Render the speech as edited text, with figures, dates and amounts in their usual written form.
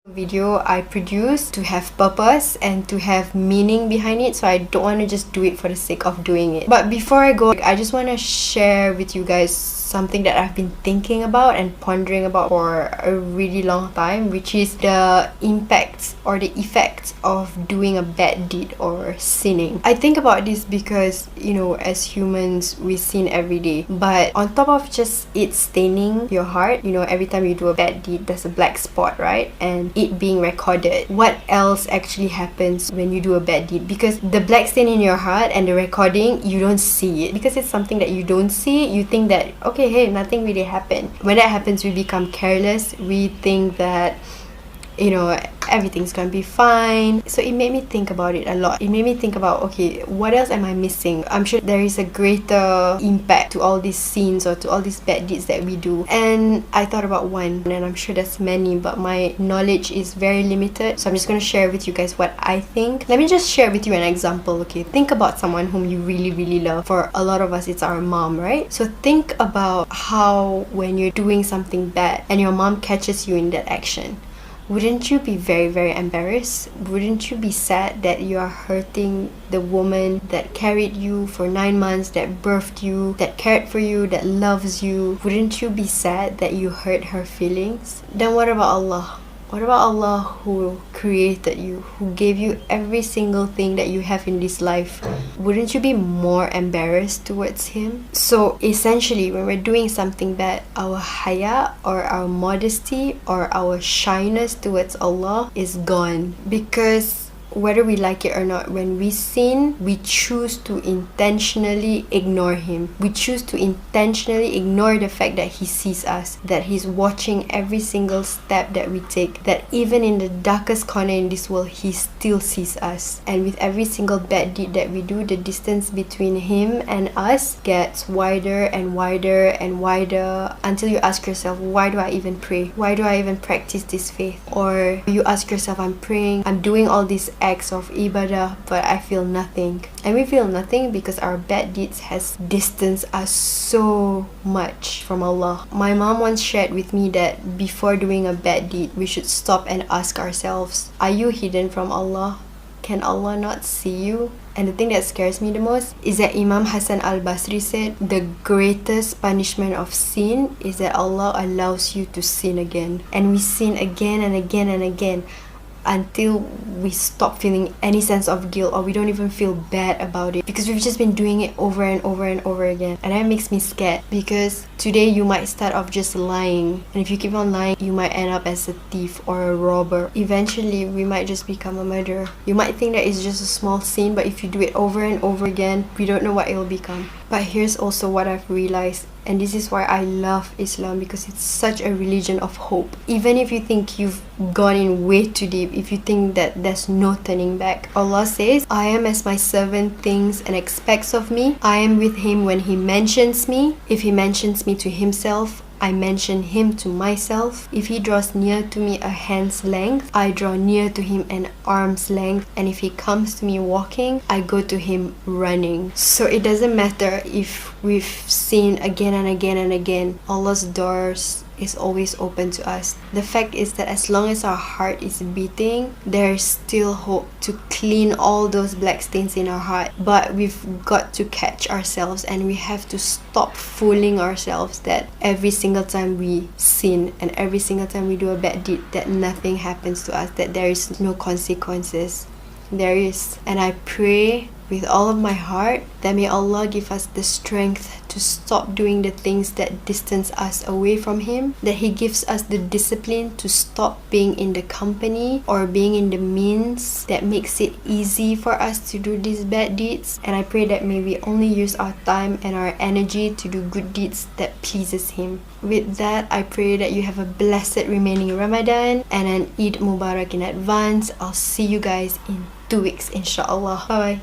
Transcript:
Video I produce to have purpose and to have meaning behind it, so I don't want to just do it for the sake of doing it. But before I go, I just want to share with you guys something that I've been thinking about and pondering about for a really long time, which is the impacts or the effects of doing a bad deed or sinning. I think about this because, as humans, we sin every day, but on top of just it staining your heart, every time you do a bad deed, there's a black spot, right? And it being recorded. What else actually happens when you do a bad deed? Because the black stain in your heart and the recording, you don't see it. Because it's something that you don't see, you think that, okay, hey, nothing really happened. When that happens, we become careless. We think that, everything's gonna be fine. So it made me think about it a lot. It made me think about, okay, what else am I missing? I'm sure there is a greater impact to all these sins or to all these bad deeds that we do. And I thought about one, and I'm sure there's many, but my knowledge is very limited. So I'm just gonna share with you guys what I think. Let me just share with you an example, okay? Think about someone whom you really, really love. For a lot of us, it's our mom, right? So think about how when you're doing something bad and your mom catches you in that action, wouldn't you be very, very embarrassed? Wouldn't you be sad that you are hurting the woman that carried you for 9 months, that birthed you, that cared for you, that loves you? Wouldn't you be sad that you hurt her feelings? Then what about Allah? What about Allah who created you, who gave you every single thing that you have in this life? Wouldn't you be more embarrassed towards Him? So essentially, when we're doing something bad, our haya or our modesty or our shyness towards Allah is gone. Because whether we like it or not, when we sin, we choose to intentionally ignore Him. We choose to intentionally ignore the fact that He sees us, that He's watching every single step that we take, that even in the darkest corner in this world, He still sees us. And with every single bad deed that we do, the distance between Him and us gets wider and wider and wider, until you ask yourself, why do I even pray? Why do I even practice this faith? Or you ask yourself, I'm praying, I'm doing all these acts of ibadah, but I feel nothing. And we feel nothing because our bad deeds has distanced us so much from Allah. My mom once shared with me that before doing a bad deed, we should stop and ask ourselves, are you hidden from Allah? Can Allah not see you? And the thing that scares me the most is that Imam Hassan al-Basri said the greatest punishment of sin is that Allah allows you to sin again. And we sin again and again and again, until we stop feeling any sense of guilt, or we don't even feel bad about it, because we've just been doing it over and over and over again. And that makes me scared, because today you might start off just lying, and if you keep on lying, you might end up as a thief or a robber. Eventually we might just become a murderer. You might think that it's just a small sin, but if you do it over and over again, we don't know what it will become. But here's also what I've realized, and this is why I love Islam, because it's such a religion of hope. Even if you think you've gone in way too deep, if you think that there's no turning back, Allah says, I am as my servant thinks and expects of me. I am with him when he mentions me. If he mentions me to himself, I mention him to myself. If he draws near to me a hand's length, I draw near to him an arm's length. And if he comes to me walking, I go to him running. So it doesn't matter if we've sinned again and again and again, Allah's doors is always open to us. The fact is that as long as our heart is beating, there is still hope to clean all those black stains in our heart. But we've got to catch ourselves, and we have to stop fooling ourselves that every single time we sin and every single time we do a bad deed, that nothing happens to us, that there is no consequences. There is. And I pray with all of my heart that may Allah give us the strength to stop doing the things that distance us away from Him, that He gives us the discipline to stop being in the company or being in the means that makes it easy for us to do these bad deeds. And I pray that may we only use our time and our energy to do good deeds that pleases Him. With that, I pray that you have a blessed remaining Ramadan and an Eid Mubarak in advance. I'll see you guys in 2 weeks, inshallah. Bye bye.